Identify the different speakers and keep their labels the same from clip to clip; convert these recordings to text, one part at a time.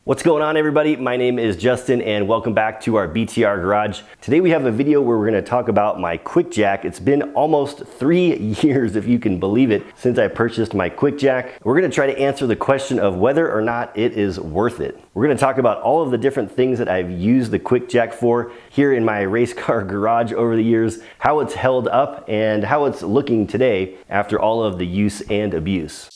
Speaker 1: What's going on, everybody? My name is Justin and welcome back to our BTR Garage. Today we have a video where we're going to talk about my QuickJack. It's been almost 3 years, if you can believe it, since I purchased my QuickJack. We're going to try to answer the question of whether or not it is worth it. We're going to talk about all of the different things that I've used the QuickJack for here in my race car garage over the years, how it's held up, and how it's looking today after all of the use and abuse.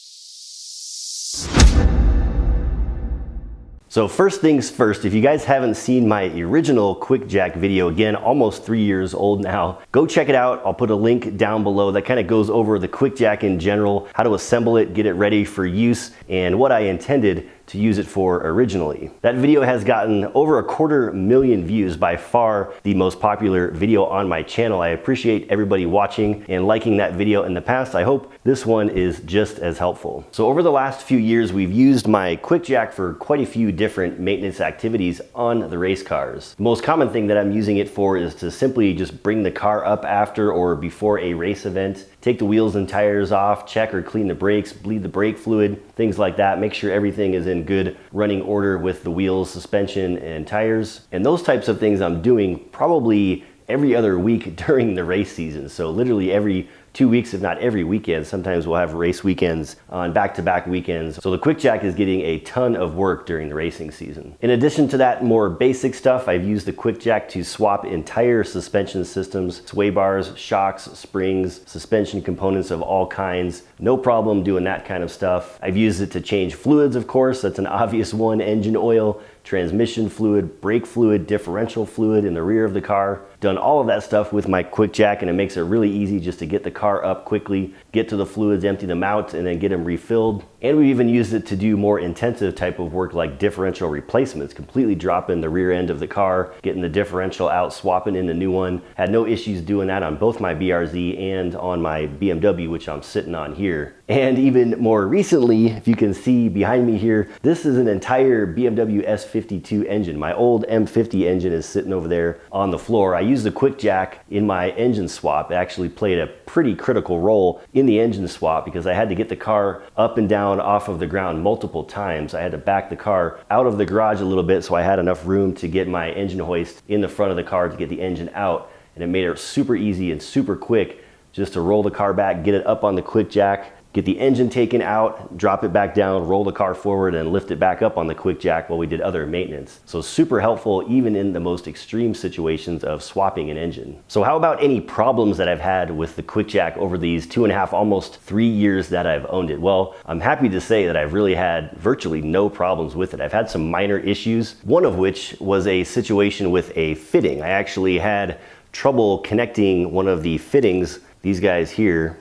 Speaker 1: So first things first, if you guys haven't seen my original QuickJack video, again, almost 3 years old now, go check it out. I'll put a link down below that kind of goes over the QuickJack in general, how to assemble it, get it ready for use, and what I intended to use it for originally. That video has gotten over 250,000 views, by far the most popular video on my channel. I appreciate everybody watching and liking that video in the past. I hope this one is just as helpful. So over the last few years, we've used my QuickJack for quite a few different maintenance activities on the race cars. The most common thing that I'm using it for is to simply just bring the car up after or before a race event, take the wheels and tires off, check or clean the brakes, bleed the brake fluid, things like that. Make sure everything is in good running order with the wheels, suspension, and tires. And those types of things I'm doing probably every other week during the race season. So literally every 2 weeks, if not every weekend. Sometimes we'll have race weekends on back-to-back weekends. So the QuickJack is getting a ton of work during the racing season. In addition to that more basic stuff, I've used the QuickJack to swap entire suspension systems, sway bars, shocks, springs, suspension components of all kinds. No problem doing that kind of stuff. I've used it to change fluids, of course. That's an obvious one. Engine oil, transmission fluid, brake fluid, differential fluid in the rear of the car. Done all of that stuff with my QuickJack, and it makes it really easy just to get the car up quickly, get to the fluids, empty them out, and then get them refilled. And we even used it to do more intensive type of work like differential replacements, completely dropping the rear end of the car, getting the differential out, swapping in the new one. Had no issues doing that on both my BRZ and on my BMW, which I'm sitting on here. And even more recently, if you can see behind me here, this is an entire BMW S52 engine. My old M50 engine is sitting over there on the floor. I used the QuickJack in my engine swap. It actually played a pretty critical role in the engine swap because I had to get the car up and down off of the ground multiple times. I had to back the car out of the garage a little bit so I had enough room to get my engine hoist in the front of the car to get the engine out. And it made it super easy and super quick just to roll the car back, get it up on the QuickJack, get the engine taken out, drop it back down, roll the car forward, and lift it back up on the QuickJack while we did other maintenance. So super helpful even in the most extreme situations of swapping an engine. So how about any problems that I've had with the QuickJack over these 2.5, almost 3 years that I've owned it? Well, I'm happy to say that I've really had virtually no problems with it. I've had some minor issues, one of which was a situation with a fitting. I actually had trouble connecting one of the fittings, these guys here,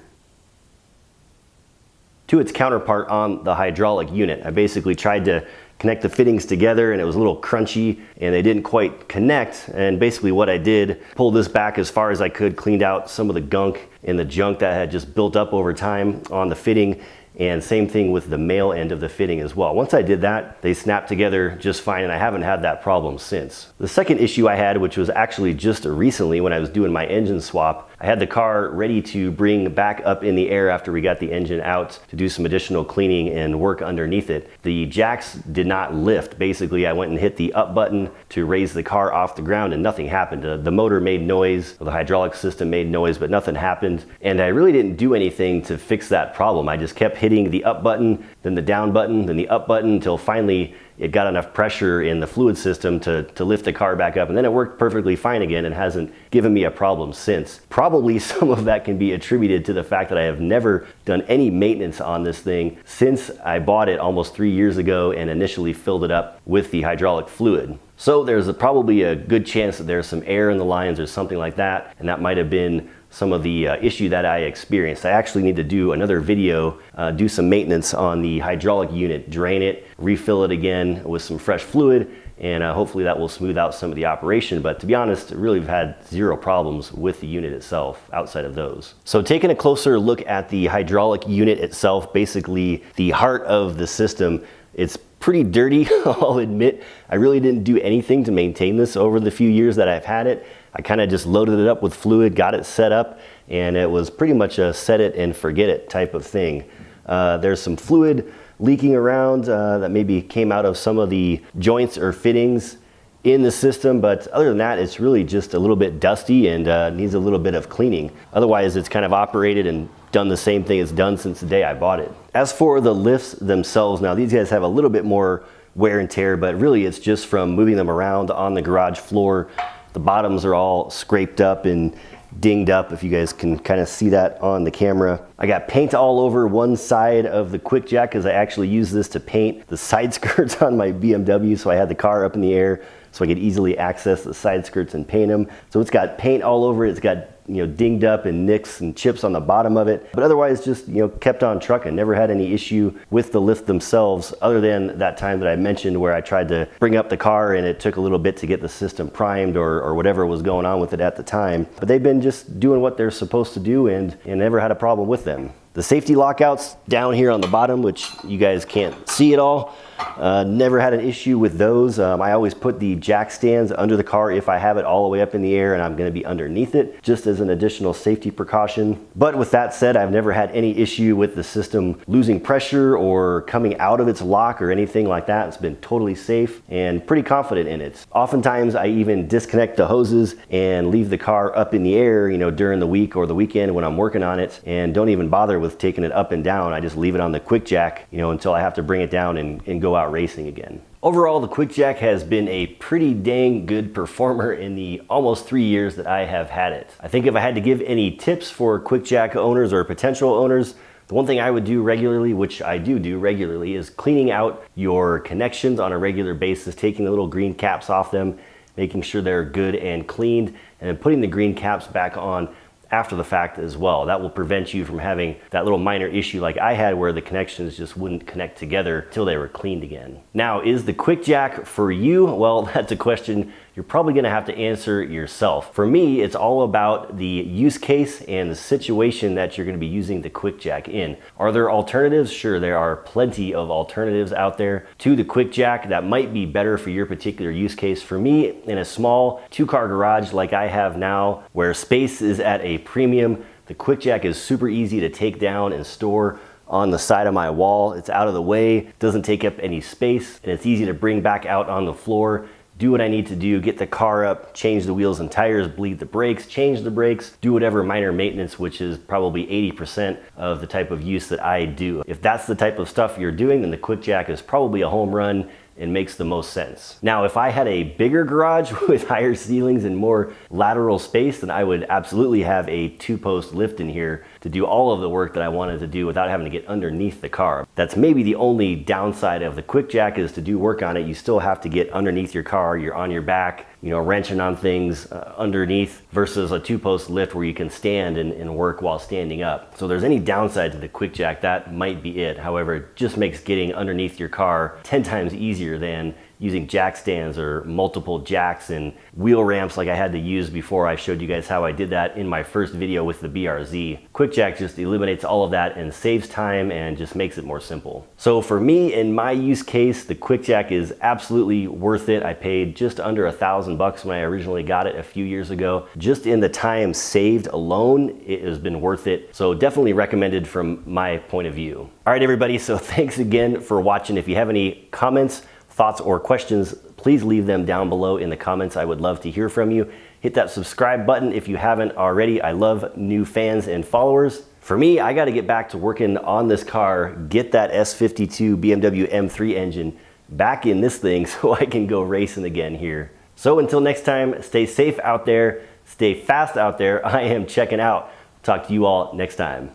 Speaker 1: to its counterpart on the hydraulic unit. I basically tried to connect the fittings together and it was a little crunchy and they didn't quite connect. And basically what I did, pulled this back as far as I could, cleaned out some of the gunk and the junk that had just built up over time on the fitting. And same thing with the male end of the fitting as well. Once I did that, they snapped together just fine and I haven't had that problem since. The second issue I had, which was actually just recently when I was doing my engine swap, I had the car ready to bring back up in the air after we got the engine out to do some additional cleaning and work underneath it. The jacks did not lift. Basically, I went and hit the up button to raise the car off the ground and nothing happened. The motor made noise, the hydraulic system made noise, but nothing happened. And I really didn't do anything to fix that problem. I just kept hitting the up button, then the down button, then the up button until finally it got enough pressure in the fluid system to lift the car back up, and then it worked perfectly fine again and hasn't given me a problem since. Probably some of that can be attributed to the fact that I have never done any maintenance on this thing since I bought it almost 3 years ago and initially filled it up with the hydraulic fluid. So there's probably a good chance that there's some air in the lines or something like that, and that might have been some of the issue that I experienced. I actually need to do another video, do some maintenance on the hydraulic unit, drain it, refill it again with some fresh fluid, and hopefully that will smooth out some of the operation. But to be honest, really we've had zero problems with the unit itself outside of those. So taking a closer look at the hydraulic unit itself, basically the heart of the system, it's pretty dirty, I'll admit. I really didn't do anything to maintain this over the few years that I've had it. I kind of just loaded it up with fluid, got it set up, and it was pretty much a set it and forget it type of thing. There's some fluid leaking around that maybe came out of some of the joints or fittings in the system, but other than that, it's really just a little bit dusty and needs a little bit of cleaning. Otherwise, it's kind of operated and done the same thing it's done since the day I bought it. As for the lifts themselves, now these guys have a little bit more wear and tear, but really it's just from moving them around on the garage floor. The bottoms are all scraped up and dinged up, if you guys can kind of see that on the camera. I got paint all over one side of the QuickJack because I actually used this to paint the side skirts on my BMW, so I had the car up in the air so I could easily access the side skirts and paint them. So it's got paint all over it. It's got, you know, dinged up and nicks and chips on the bottom of it, but otherwise just, you know, kept on trucking. Never had any issue with the lift themselves, other than that time that I mentioned where I tried to bring up the car and it took a little bit to get the system primed or whatever was going on with it at the time. But they've been just doing what they're supposed to do and never had a problem with them. The safety lockouts down here on the bottom, which you guys can't see at all, never had an issue with those. I always put the jack stands under the car if I have it all the way up in the air and I'm going to be underneath it, just as an additional safety precaution. But with that said, I've never had any issue with the system losing pressure or coming out of its lock or anything like that. It's been totally safe and pretty confident in it. Oftentimes I even disconnect the hoses and leave the car up in the air, you know, during the week or the weekend when I'm working on it, and don't even bother with taking it up and down. I just leave it on the QuickJack, you know, until I have to bring it down and go out racing again. Overall, the QuickJack has been a pretty dang good performer in the almost 3 years that I have had it. I think if I had to give any tips for QuickJack owners or potential owners, the one thing I would do regularly, which I do regularly, is cleaning out your connections on a regular basis, taking the little green caps off them, making sure they're good and cleaned, and then putting the green caps back on after the fact as well. That will prevent you from having that little minor issue like I had where the connections just wouldn't connect together till they were cleaned again. Now, is the QuickJack for you? Well, that's a question you're probably gonna have to answer yourself. For me, it's all about the use case and the situation that you're gonna be using the QuickJack in. Are there alternatives? Sure, there are plenty of alternatives out there to the QuickJack that might be better for your particular use case. For me, in a small 2-car garage like I have now, where space is at a premium, the QuickJack is super easy to take down and store on the side of my wall. It's out of the way, doesn't take up any space, and it's easy to bring back out on the floor, do what I need to do, get the car up, change the wheels and tires, bleed the brakes, change the brakes, do whatever minor maintenance, which is probably 80% of the type of use that I do. If that's the type of stuff you're doing, then the QuickJack is probably a home run and makes the most sense. Now, if I had a bigger garage with higher ceilings and more lateral space, then I would absolutely have a 2-post lift in here to do all of the work that I wanted to do without having to get underneath the car. That's maybe the only downside of the QuickJack, is to do work on it, you still have to get underneath your car, you're on your back, you know, wrenching on things underneath, versus a 2-post lift where you can stand and work while standing up. So there's any downside to the QuickJack, that might be it. However, it just makes getting underneath your car 10 times easier than using jack stands or multiple jacks and wheel ramps like I had to use before. I showed you guys how I did that in my first video with the BRZ. QuickJack just eliminates all of that and saves time and just makes it more simple. So for me, in my use case, the QuickJack is absolutely worth it. I paid just under $1,000 when I originally got it a few years ago. Just in the time saved alone, it has been worth it. So definitely recommended from my point of view. All right, everybody, so thanks again for watching. If you have any comments, thoughts, or questions, please leave them down below in the comments. I would love to hear from you. Hit that subscribe button if you haven't already. I love new fans and followers. For me, I got to get back to working on this car, get that S52 BMW M3 engine back in this thing so I can go racing again here. So until next time, stay safe out there, stay fast out there. I am checking out. Talk to you all next time.